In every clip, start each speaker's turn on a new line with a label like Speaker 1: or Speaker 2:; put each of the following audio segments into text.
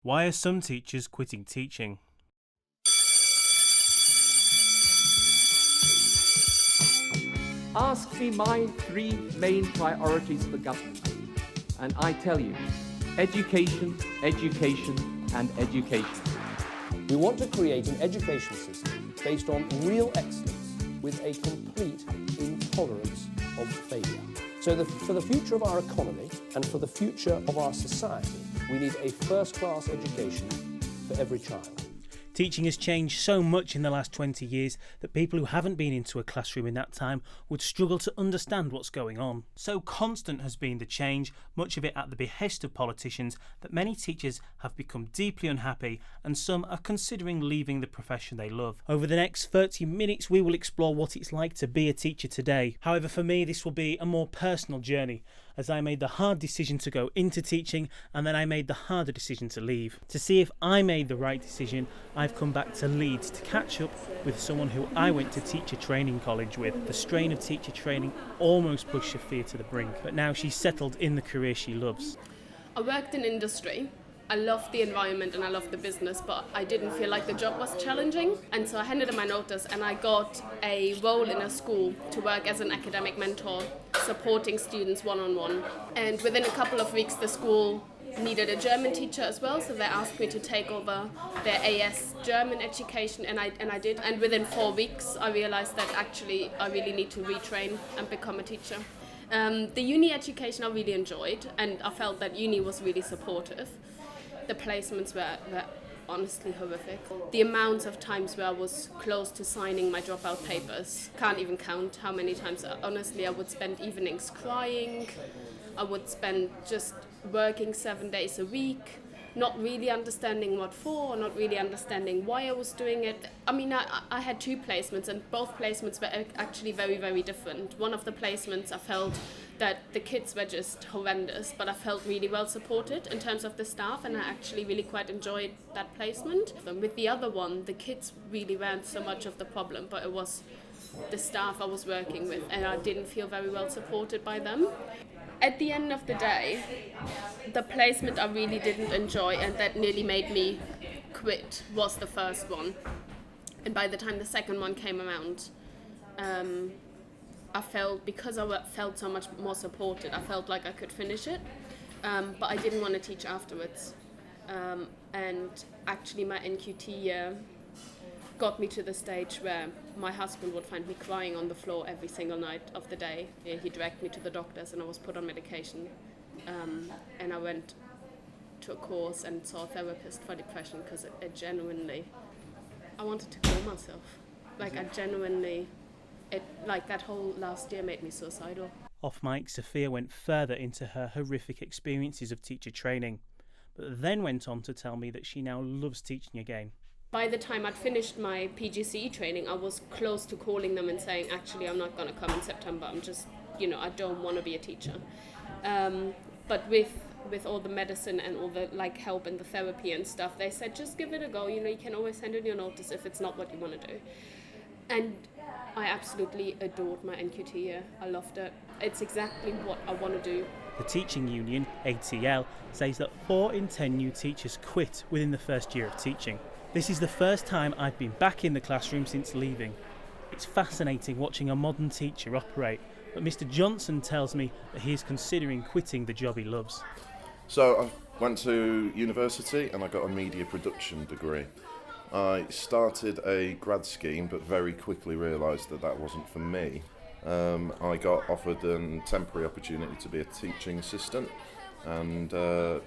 Speaker 1: Why are some teachers quitting teaching?
Speaker 2: Ask me my three main priorities for government, and I tell you, education, education, and education.
Speaker 3: We want to create an education system based on real excellence with a complete intolerance of failure. So for the future of our economy and for the future of our society, we need a first-class education for every child.
Speaker 1: Teaching has changed so much in the last 20 years that people who haven't been into a classroom in that time would struggle to understand what's going on. So constant has been the change, much of it at the behest of politicians, that many teachers have become deeply unhappy and some are considering leaving the profession they love. Over the next 30 minutes we will explore what it's like to be a teacher today. However, for me this will be a more personal journey, as I made the hard decision to go into teaching and then I made the harder decision to leave. To see if I made the right decision, I've come back to Leeds to catch up with someone who I went to teacher training college with. The strain of teacher training almost pushed Sophia to the brink, but now she's settled in the career she loves.
Speaker 4: I worked in industry. I loved the environment and I loved the business, but I didn't feel like the job was challenging. And so I handed in my notice and I got a role in a school to work as an academic mentor, supporting students one-on-one. And within a couple of weeks, the school needed a German teacher as well, so they asked me to take over their AS German education, and I did. And within 4 weeks, I realized that actually I really need to retrain and become a teacher. The uni education I really enjoyed, and I felt that uni was really supportive. The placements were honestly horrific. The amounts of times where I was close to signing my dropout papers, can't even count how many times. Honestly, I would spend evenings crying. I would spend just working 7 days a week, not really understanding what for, not really understanding why I was doing it. I mean, I had 2 placements and both placements were actually very, very different. One of the placements I felt that the kids were just horrendous, but I felt really well supported in terms of the staff, and I actually really quite enjoyed that placement. And with the other one, the kids really weren't so much of the problem, but it was the staff I was working with, and I didn't feel very well supported by them. At the end of the day, the placement I really didn't enjoy and that nearly made me quit was the first one. And by the time the second one came around, I felt, because I felt so much more supported, I felt like I could finish it, but I didn't want to teach afterwards. And actually my NQT year got me to the stage where my husband would find me crying on the floor every single night of the day. He dragged me to the doctors and I was put on medication. And I went to a course and saw a therapist for depression because I wanted to kill myself. Like that whole last year made me suicidal.
Speaker 1: Off mic, Sophia went further into her horrific experiences of teacher training, but then went on to tell me that she now loves teaching again.
Speaker 4: By the time I'd finished my PGCE training, I was close to calling them and saying, actually, I'm not going to come in September. I'm just, I don't want to be a teacher. But with all the medicine and all the help and the therapy and stuff, they said, just give it a go. You can always send in your notice if it's not what you want to do. And I absolutely adored my NQT year. I loved it. It's exactly what I want to do.
Speaker 1: The teaching union, ATL, says that 4 in 10 new teachers quit within the first year of teaching. This is the first time I've been back in the classroom since leaving. It's fascinating watching a modern teacher operate, but Mr. Johnson tells me that he is considering quitting the job he loves.
Speaker 5: So I went to university and I got a media production degree. I started a grad scheme but very quickly realised that wasn't for me. I got offered a temporary opportunity to be a teaching assistant, and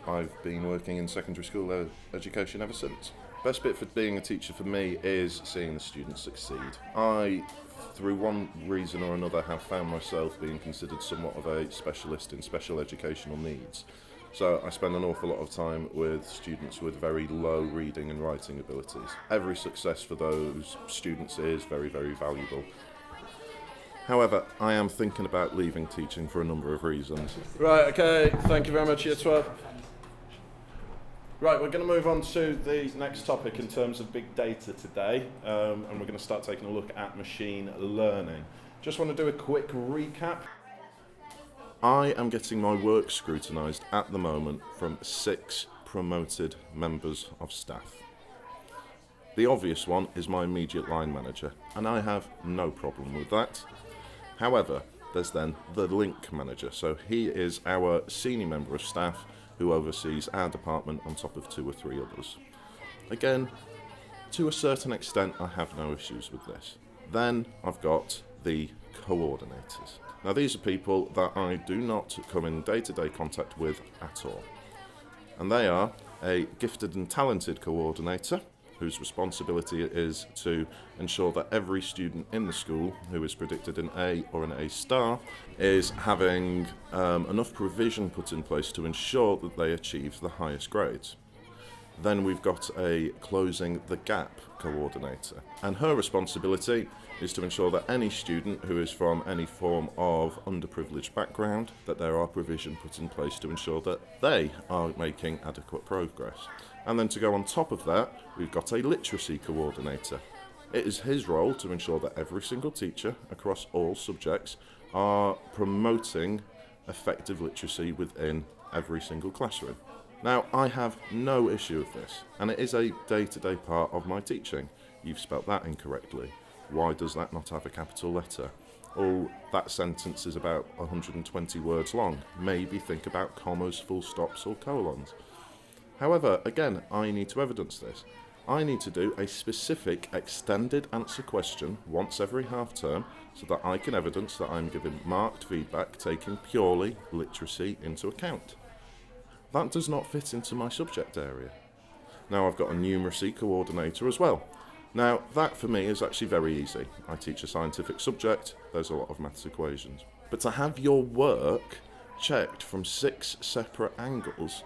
Speaker 5: I've been working in secondary school education ever since. Best bit for being a teacher for me is seeing the students succeed. I, through one reason or another, have found myself being considered somewhat of a specialist in special educational needs. So I spend an awful lot of time with students with very low reading and writing abilities. Every success for those students is very, very valuable. However, I am thinking about leaving teaching for a number of reasons. Right, okay, thank you very much, Year 12. Right, we're going to move on to the next topic in terms of big data today, and we're going to start taking a look at machine learning. Just want to do a quick recap. I am getting my work scrutinised at the moment from 6 promoted members of staff. The obvious one is my immediate line manager, and I have no problem with that. However, there's then the link manager, so he is our senior member of staff who oversees our department on top of 2 or 3 others. Again, to a certain extent, I have no issues with this. Then I've got the coordinators. Now, these are people that I do not come in day-to-day contact with at all. And they are a gifted and talented coordinator whose responsibility it is to ensure that every student in the school who is predicted an A or an A star is having enough provision put in place to ensure that they achieve the highest grades. Then we've got a closing the gap coordinator, and her responsibility is to ensure that any student who is from any form of underprivileged background, that there are provision put in place to ensure that they are making adequate progress. And then to go on top of that, we've got a literacy coordinator. It is his role to ensure that every single teacher across all subjects are promoting effective literacy within every single classroom. Now, I have no issue with this, and it is a day-to-day part of my teaching. You've spelt that incorrectly. Why does that not have a capital letter? Oh, that sentence is about 120 words long. Maybe think about commas, full stops, or colons. However, again, I need to evidence this. I need to do a specific extended answer question once every half term so that I can evidence that I'm giving marked feedback taking purely literacy into account. That does not fit into my subject area. Now I've got a numeracy coordinator as well. Now that for me is actually very easy. I teach a scientific subject, there's a lot of maths equations. But to have your work checked from 6 separate angles,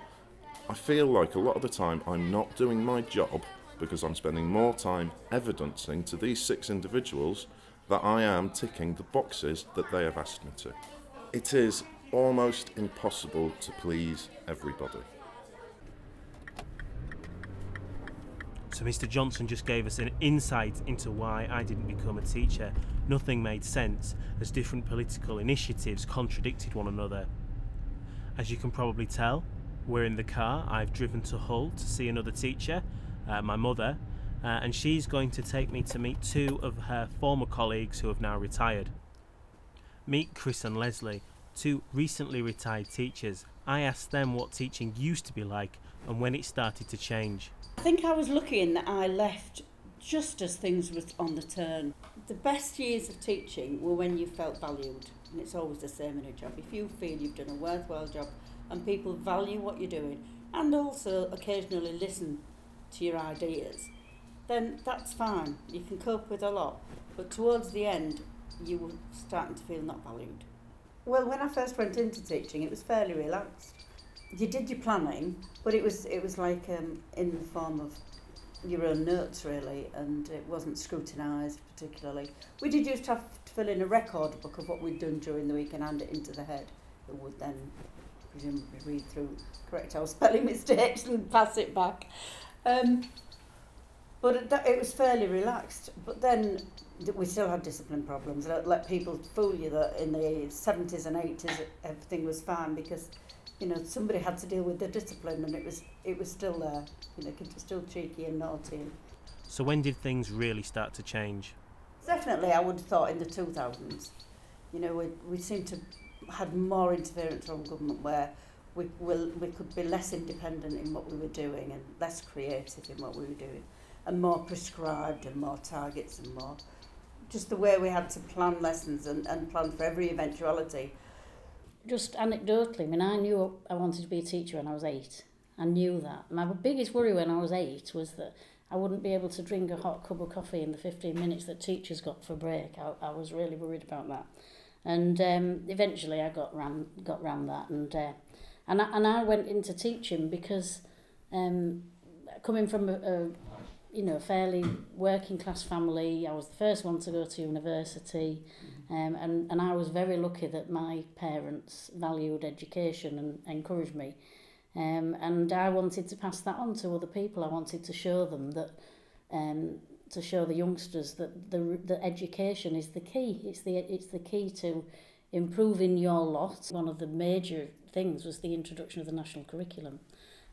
Speaker 5: I feel like a lot of the time I'm not doing my job because I'm spending more time evidencing to these 6 individuals that I am ticking the boxes that they have asked me to. It is almost impossible to please everybody.
Speaker 1: So Mr. Johnson just gave us an insight into why I didn't become a teacher. Nothing made sense as different political initiatives contradicted one another. As you can probably tell, we're in the car. I've driven to Hull to see another teacher, my mother, and she's going to take me to meet 2 of her former colleagues who have now retired. Meet Chris and Leslie, 2 recently retired teachers. I asked them what teaching used to be like and when it started to change.
Speaker 6: I think I was lucky in that I left just as things were on the turn. The best years of teaching were when you felt valued, and it's always the same in a job. If you feel you've done a worthwhile job and people value what you're doing and also occasionally listen to your ideas, then that's fine. You can cope with a lot. But towards the end, you were starting to feel not valued. Well, when I first went into teaching, it was fairly relaxed. You did your planning, but it was like in the form of your own notes, really, and it wasn't scrutinised particularly. We did used to have to fill in a record book of what we'd done during the week and hand it into the head, who would then presumably read through, correct our spelling mistakes and pass it back. But it was fairly relaxed. But then we still had discipline problems. Don't let people fool you that in the 70s and 80s everything was fine, because somebody had to deal with the discipline, and it was still there. Kids were still cheeky and naughty.
Speaker 1: So when did things really start to change?
Speaker 6: Definitely, I would have thought in the 2000s. We seemed to had more interference from government, where we could be less independent in what we were doing and less creative in what we were doing, and more prescribed and more targets and more just the way we had to plan lessons and plan for every eventuality.
Speaker 7: Just anecdotally, I knew I wanted to be a teacher when I was 8. I knew that. My biggest worry when I was 8 was that I wouldn't be able to drink a hot cup of coffee in the 15 minutes that teachers got for break. I was really worried about that. And eventually I got round that. And I went into teaching because coming from a fairly working class family, I was the first one to go to university. And I was very lucky that my parents valued education and encouraged me. And I wanted to pass that on to other people. I wanted to show them that, to show the youngsters that the education is the key. It's the key to improving your lot. One of the major things was the introduction of the national curriculum.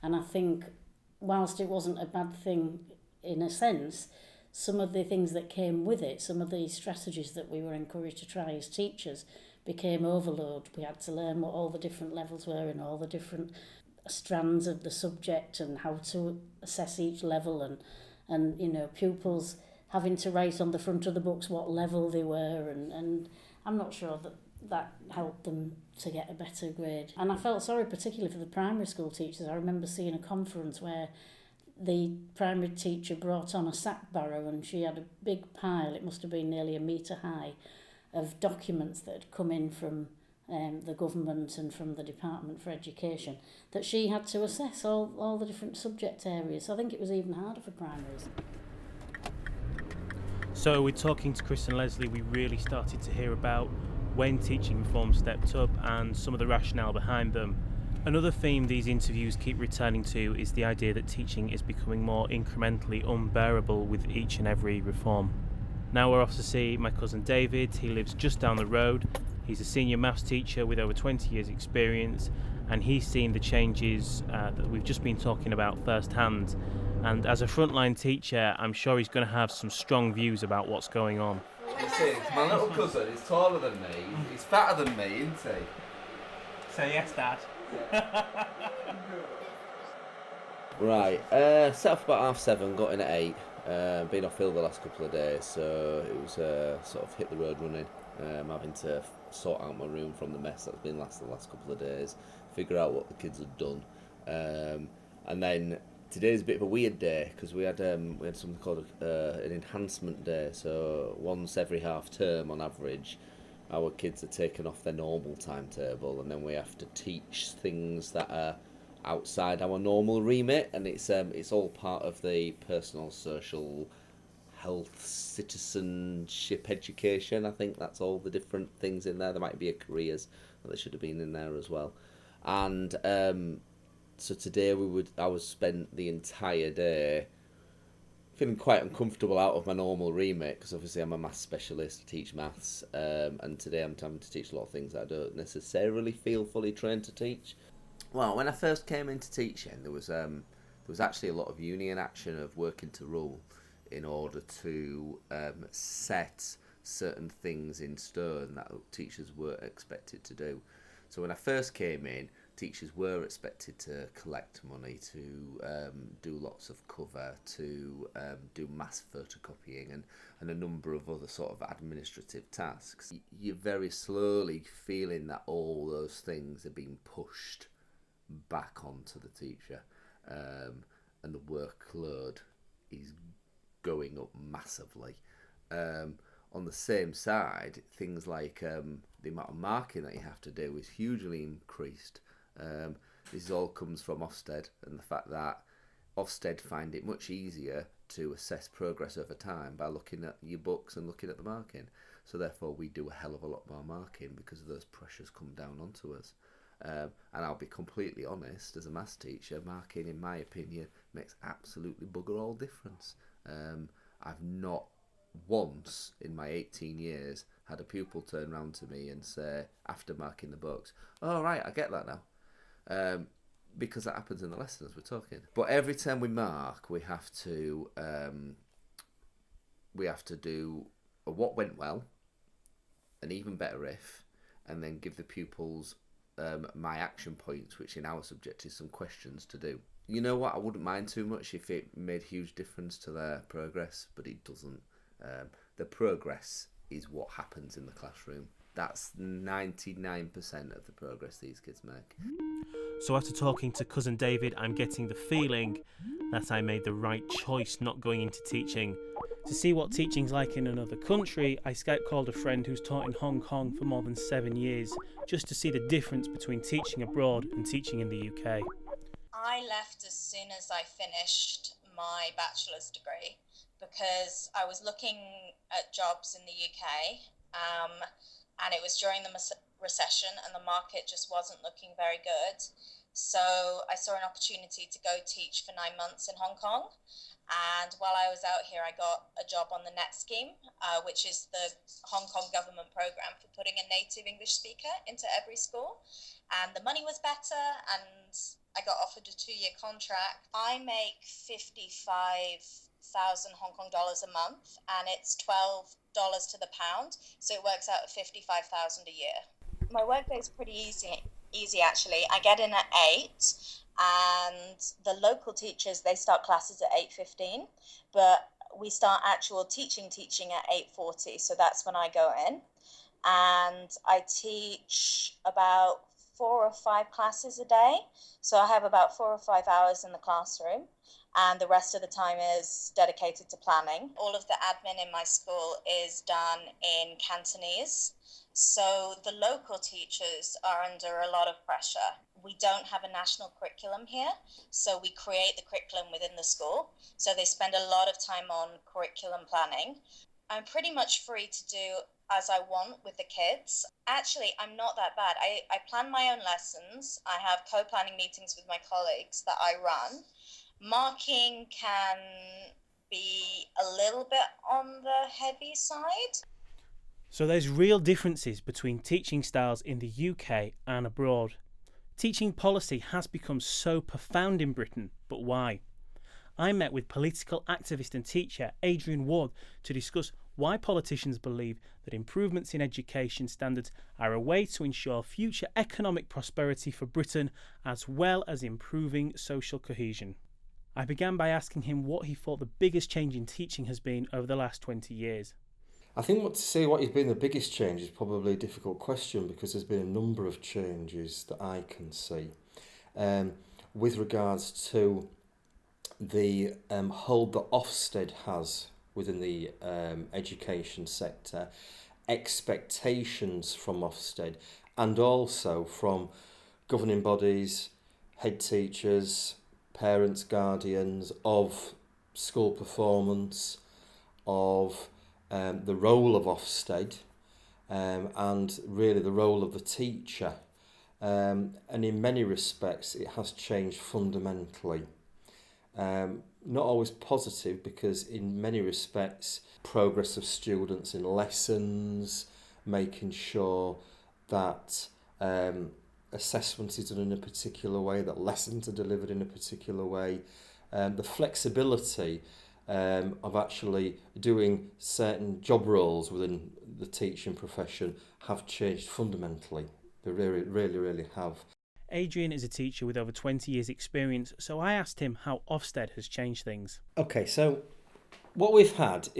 Speaker 7: And I think whilst it wasn't a bad thing in a sense, some of the things that came with it, some of the strategies that we were encouraged to try as teachers became overload. We had to learn what all the different levels were and all the different strands of the subject and how to assess each level, and you know, pupils having to write on the front of the books what level they were, and I'm not sure that helped them to get a better grade. And I felt sorry particularly for the primary school teachers. I remember seeing a conference where the primary teacher brought on a sack barrow, and she had a big pile, it must have been nearly a metre high, of documents that had come in from the government and from the Department for Education, that she had to assess all the different subject areas. So I think it was even harder for primaries.
Speaker 1: So we're talking to Chris and Leslie, we really started to hear about when teaching reform stepped up and some of the rationale behind them. Another theme these interviews keep returning to is the idea that teaching is becoming more incrementally unbearable with each and every reform. Now we're off to see my cousin David. He lives just down the road. He's a senior maths teacher with over 20 years experience, and he's seen the changes that we've just been talking about firsthand. And as a frontline teacher, I'm sure he's going to have some strong views about what's going on.
Speaker 8: This is my little cousin. He's taller than me. He's fatter than me, isn't he?
Speaker 1: Say yes, Dad.
Speaker 9: Right, set off about 7:30, got in at 8. Been off ill the last couple of days, so it was sort of hit the road running. Having to sort out my room from the mess that's been the last couple of days, figure out what the kids had done, and then today's a bit of a weird day because we had something called an enhancement day. So once every half term, on average, our kids are taken off their normal timetable, and then we have to teach things that are outside our normal remit, and it's all part of the personal, social, health, citizenship education. I think that's all the different things in there. There might be a careers that they should have been in there as well. And so today I was spent the entire day feeling quite uncomfortable out of my normal remit, because obviously I'm a maths specialist, I teach maths, and today I'm having to teach a lot of things that I don't necessarily feel fully trained to teach. Well, when I first came into teaching, there was actually a lot of union action of working to rule in order to set certain things in stone that teachers were expected to do. So when I first came in, teachers were expected to collect money, to do lots of cover, to do mass photocopying and a number of other sort of administrative tasks. You're very slowly feeling that all those things are being pushed back onto the teacher, and the workload is going up massively. On the same side, things like the amount of marking that you have to do is hugely increased. This all comes from Ofsted, and the fact that Ofsted find it much easier to assess progress over time by looking at your books and looking at the marking. So therefore we do a hell of a lot more marking because of those pressures come down onto us. And I'll be completely honest, as a maths teacher, marking, in my opinion, makes absolutely bugger all difference. I've not once in my 18 years had a pupil turn round to me and say, after marking the books, "Oh right, I get that now," because that happens in the lesson as we're talking. But every time we mark, we have to do a what went well, an even better if, and then give the pupils my action points, which in our subject is some questions to do. You know what, I wouldn't mind too much if it made huge difference to their progress, but it doesn't. The progress is what happens in the classroom. That's 99% of the progress these kids make.
Speaker 1: So after talking to cousin David, I'm getting the feeling that I made the right choice not going into teaching. To see what teaching's like in another country, I Skype called a friend who's taught in Hong Kong for more than 7 years, just to see the difference between teaching abroad and teaching in the UK.
Speaker 10: I left as soon as I finished my bachelor's degree because I was looking at jobs in the UK, and it was during the recession and the market just wasn't looking very good. So I saw an opportunity to go teach for 9 months in Hong Kong. And while I was out here, I got a job on the NET scheme, which is the Hong Kong government program for putting a native English speaker into every school. And the money was better, and I got offered a 2-year contract. I make 55,000 Hong Kong dollars a month, and it's $12 to the pound, so it works out at 55,000 a year. My workday is pretty easy actually. I get in at 8, and the local teachers, they start classes at 8:15, but we start actual teaching at 8:40, so that's when I go in, and I teach about 4 or 5 classes a day, so I have about 4 or 5 hours in the classroom, and the rest of the time is dedicated to planning. All of the admin in my school is done in Cantonese, so the local teachers are under a lot of pressure. We don't have a national curriculum here, so we create the curriculum within the school, so they spend a lot of time on curriculum planning. I'm pretty much free to do as I want with the kids. Actually, I'm not that bad. I plan my own lessons. I have co-planning meetings with my colleagues that I run. Marking can be a little bit on the heavy side.
Speaker 1: So there's real differences between teaching styles in the UK and abroad. Teaching policy has become so profound in Britain, but why? I met with political activist and teacher Adrian Ward to discuss why politicians believe that improvements in education standards are a way to ensure future economic prosperity for Britain, as well as improving social cohesion. I began by asking him what he thought the biggest change in teaching has been over the last 20 years.
Speaker 11: I think to say what has been the biggest change is probably a difficult question, because there's been a number of changes that I can see. With regards to the hold that Ofsted has within the education sector, expectations from Ofsted, and also from governing bodies, head teachers, parents, guardians, of school performance, of the role of Ofsted, and really the role of the teacher. And in many respects it has changed fundamentally. Not always positive, because in many respects progress of students in lessons, making sure that assessment is done in a particular way, that lessons are delivered in a particular way, the flexibility of actually doing certain job roles within the teaching profession have changed fundamentally. They really have.
Speaker 1: Adrian is a teacher with over 20 years experience, so I asked him how Ofsted has changed things.
Speaker 11: Okay, so what we've had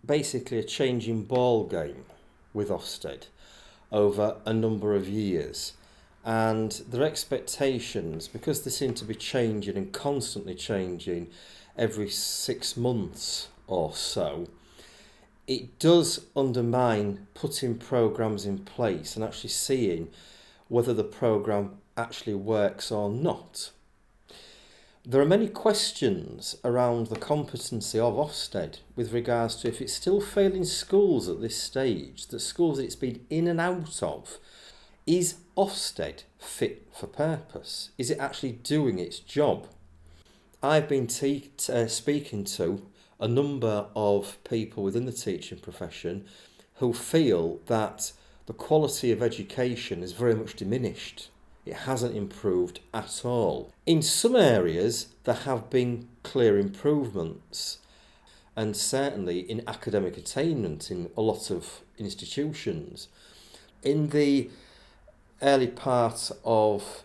Speaker 11: basically a changing ball game with Ofsted over a number of years, and their expectations, because they seem to be changing and constantly changing every 6 months or so, it does undermine putting programmes in place and actually seeing whether the programme actually works or not. There are many questions around the competency of Ofsted with regards to if it's still failing schools at this stage, the schools that it's been in and out of. Is Ofsted fit for purpose? Is it actually doing its job? I've been speaking to a number of people within the teaching profession who feel that the quality of education is very much diminished. It hasn't improved at all. In some areas there have been clear improvements, and certainly in academic attainment in a lot of institutions. In the early part of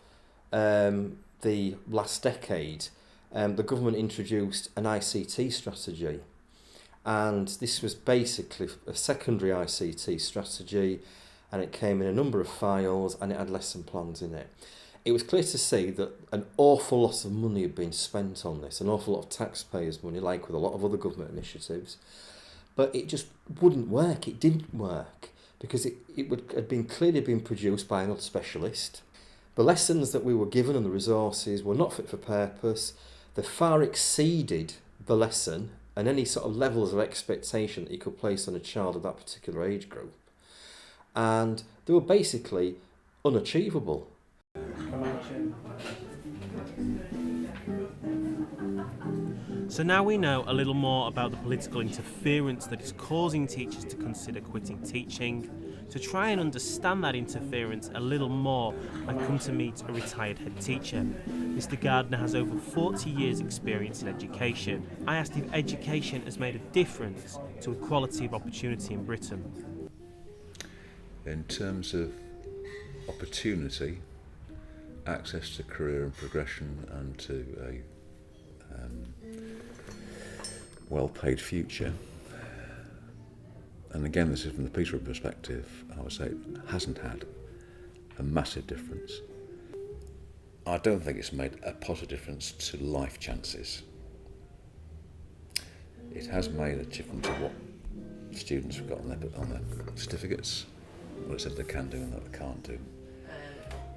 Speaker 11: the last decade, the government introduced an ICT strategy, and this was basically a secondary ICT strategy, and it came in a number of files and it had lesson plans in it. It was clear to see that an awful lot of money had been spent on this, an awful lot of taxpayers' money, like with a lot of other government initiatives, but it just wouldn't work. It didn't work because it had been clearly been produced by another specialist. The lessons that we were given and the resources were not fit for purpose. They far exceeded the lesson and any sort of levels of expectation that you could place on a child of that particular age group. And they were basically unachievable.
Speaker 1: So now we know a little more about the political interference that is causing teachers to consider quitting teaching. To try and understand that interference a little more, I come to meet a retired head teacher. Mr. Gardner has over 40 years' experience in education. I asked if education has made a difference to equality of opportunity in Britain.
Speaker 12: In terms of opportunity, access to career and progression and to a well-paid future, and again this is from the Peterborough perspective, I would say it hasn't had a massive difference. I don't think it's made a positive difference to life chances. It has made a difference to what students have got on their certificates, what it says they can do and what they can't do.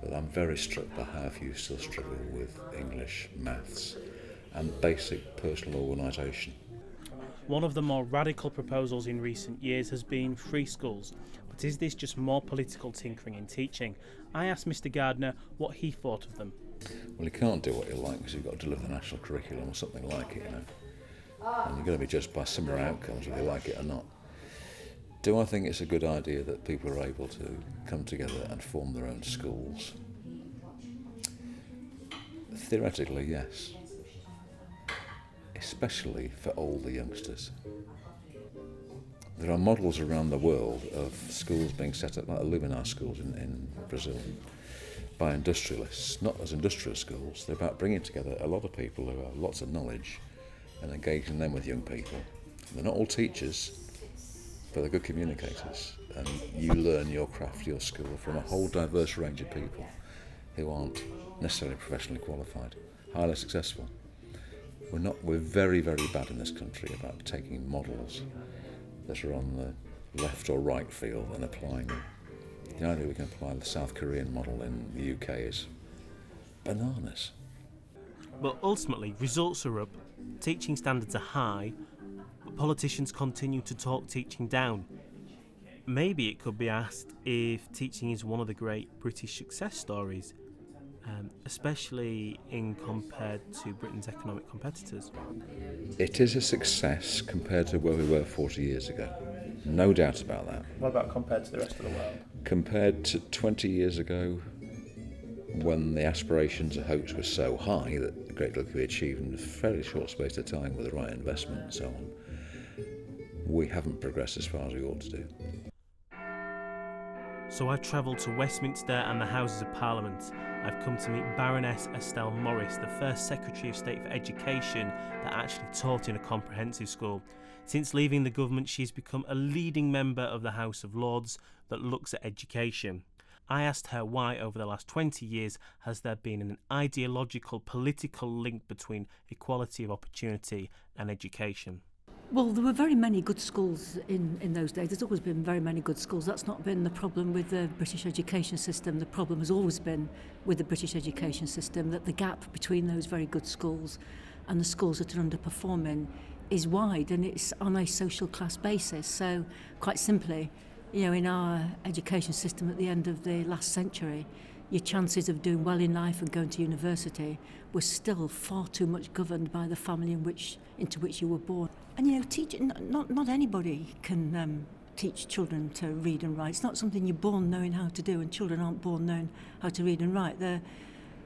Speaker 12: But I'm very struck by how few still struggle with English, maths and basic personal organisation.
Speaker 1: One of the more radical proposals in recent years has been free schools. But is this just more political tinkering in teaching? I asked Mr. Gardner what he thought of them.
Speaker 12: Well, you can't do what you like because you've got to deliver the national curriculum or something like it, you know. And you're going to be judged by similar outcomes whether you like it or not. Do I think it's a good idea that people are able to come together and form their own schools? Theoretically, yes. Especially for older youngsters. There are models around the world of schools being set up, like Luminar schools in Brazil, by industrialists, not as industrial schools. They're about bringing together a lot of people who have lots of knowledge and engaging them with young people. They're not all teachers, but they're good communicators, and you learn your craft, your skill from a whole diverse range of people who aren't necessarily professionally qualified, highly successful. We're very, very bad in this country about taking models that are on the left or right field and applying them. The idea we can apply the South Korean model in the UK is bananas.
Speaker 1: But ultimately, results are up, teaching standards are high, but politicians continue to talk teaching down. Maybe it could be asked if teaching is one of the great British success stories, especially in compared to Britain's economic competitors.
Speaker 12: It is a success compared to where we were 40 years ago. No doubt about that.
Speaker 1: What about compared to the rest of the world?
Speaker 12: Compared to 20 years ago, when the aspirations and hopes were so high that a great deal could be achieved in a fairly short space of time with the right investment and so on, we haven't progressed as far as we ought to do.
Speaker 1: So I've travelled to Westminster and the Houses of Parliament. I've come to meet Baroness Estelle Morris, the first Secretary of State for Education that actually taught in a comprehensive school. Since leaving the government, she's become a leading member of the House of Lords that looks at education. I asked her why over the last 20 years has there been an ideological political link between equality of opportunity and education.
Speaker 13: Well, there were very many good schools in those days. There's always been very many good schools. That's not been the problem with the British education system. The problem has always been with the British education system that the gap between those very good schools and the schools that are underperforming is wide, and it's on a social class basis. So quite simply, in our education system at the end of the last century, your chances of doing well in life and going to university were still far too much governed by the family into which you were born. And teaching, not anybody can teach children to read and write. It's not something you're born knowing how to do, and children aren't born knowing how to read and write.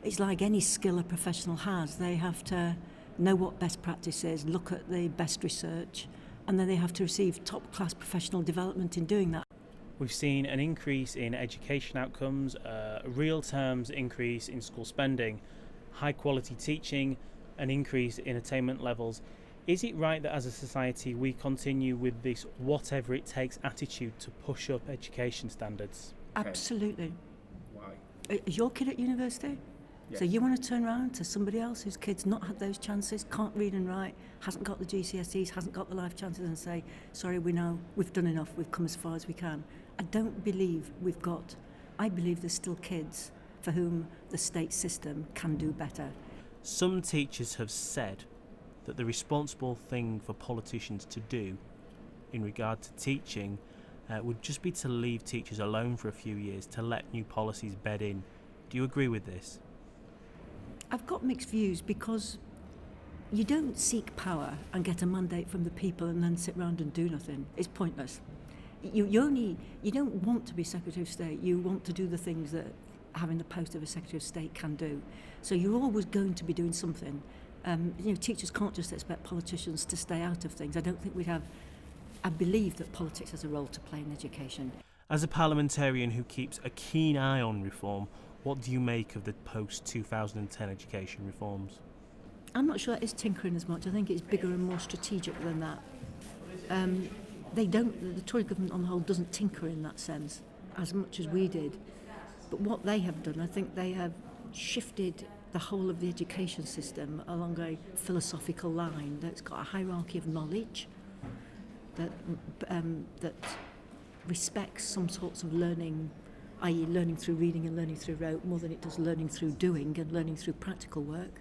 Speaker 13: It's like any skill a professional has. They have to know what best practice is, look at the best research, and then they have to receive top-class professional development in doing that.
Speaker 1: We've seen an increase in education outcomes, a real terms increase in school spending, high quality teaching, an increase in attainment levels. Is it right that as a society we continue with this whatever it takes attitude to push up education standards?
Speaker 13: Absolutely.
Speaker 1: Why?
Speaker 13: Is your kid at university? Yes. So you want to turn around to somebody else whose kid's not had those chances, can't read and write, hasn't got the GCSEs, hasn't got the life chances, and say, sorry, we know we've done enough, we've come as far as we can. I don't believe I believe there's still kids for whom the state system can do better.
Speaker 1: Some teachers have said that the responsible thing for politicians to do in regard to teaching would just be to leave teachers alone for a few years to let new policies bed in. Do you agree with this?
Speaker 13: I've got mixed views, because you don't seek power and get a mandate from the people and then sit around and do nothing. It's pointless. You don't want to be Secretary of State. You want to do the things that having the post of a Secretary of State can do. So you're always going to be doing something. Teachers can't just expect politicians to stay out of things. I believe that politics has a role to play in education.
Speaker 1: As a parliamentarian who keeps a keen eye on reform, what do you make of the post-2010 education reforms?
Speaker 13: I'm not sure it's tinkering as much. I think it's bigger and more strategic than that. The Tory government on the whole doesn't tinker in that sense as much as we did. But what they have done, I think they have shifted the whole of the education system along a philosophical line that's got a hierarchy of knowledge that respects some sorts of learning, i.e. learning through reading and learning through rote, more than it does learning through doing and learning through practical work.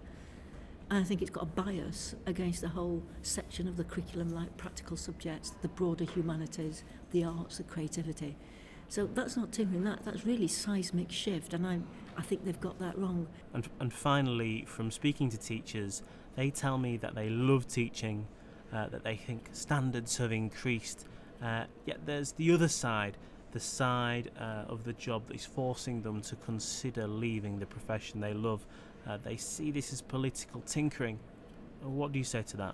Speaker 13: And I think it's got a bias against the whole section of the curriculum like practical subjects, the broader humanities, the arts, the creativity. So that's not tinkering, that's really seismic shift, and I think they've got that wrong.
Speaker 1: And finally, from speaking to teachers, they tell me that they love teaching, that they think standards have increased, yet there's the other side, the side of the job that is forcing them to consider leaving the profession they love. They see this as political tinkering. What do you say to that?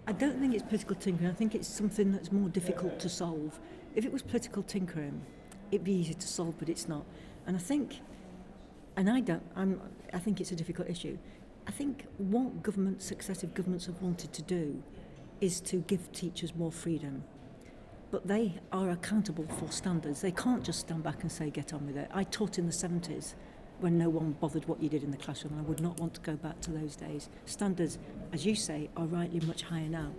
Speaker 13: I don't think it's political tinkering. I think it's something that's more difficult to solve. If it was political tinkering, it'd be easy to solve, but it's not. And I think it's a difficult issue. I think what successive governments have wanted to do is to give teachers more freedom. But they are accountable for standards. They can't just stand back and say, get on with it. I taught in the 70s when no one bothered what you did in the classroom, and I would not want to go back to those days. Standards, as you say, are rightly much higher now.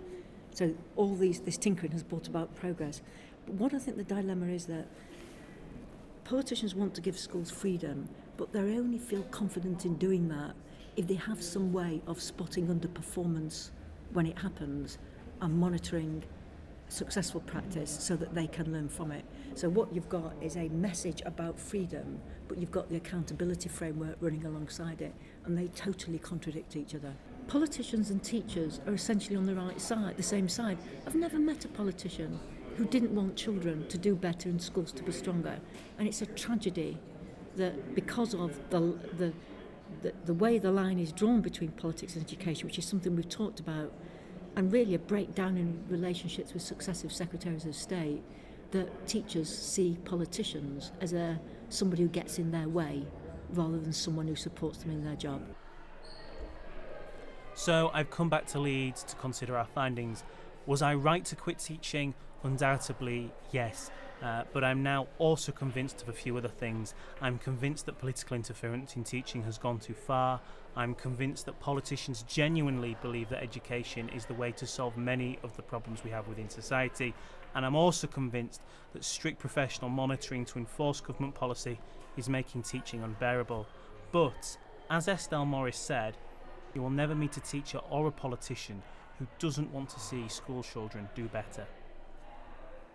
Speaker 13: So all this tinkering has brought about progress. But what I think the dilemma is that politicians want to give schools freedom, but they only feel confident in doing that if they have some way of spotting underperformance when it happens and monitoring successful practice so that they can learn from it. So what you've got is a message about freedom, but you've got the accountability framework running alongside it, and they totally contradict each other. Politicians and teachers are essentially on the right side, the same side. I've never met a politician who didn't want children to do better in schools, to be stronger. And it's a tragedy that because of the way the line is drawn between politics and education, which is something we've talked about, and really a breakdown in relationships with successive secretaries of state, that teachers see politicians as somebody who gets in their way rather than someone who supports them in their job.
Speaker 1: So I've come back to Leeds to consider our findings. Was I right to quit teaching? Undoubtedly, yes. But I'm now also convinced of a few other things. I'm convinced that political interference in teaching has gone too far. I'm convinced that politicians genuinely believe that education is the way to solve many of the problems we have within society. And I'm also convinced that strict professional monitoring to enforce government policy is making teaching unbearable. But, as Estelle Morris said, you will never meet a teacher or a politician who doesn't want to see school children do better.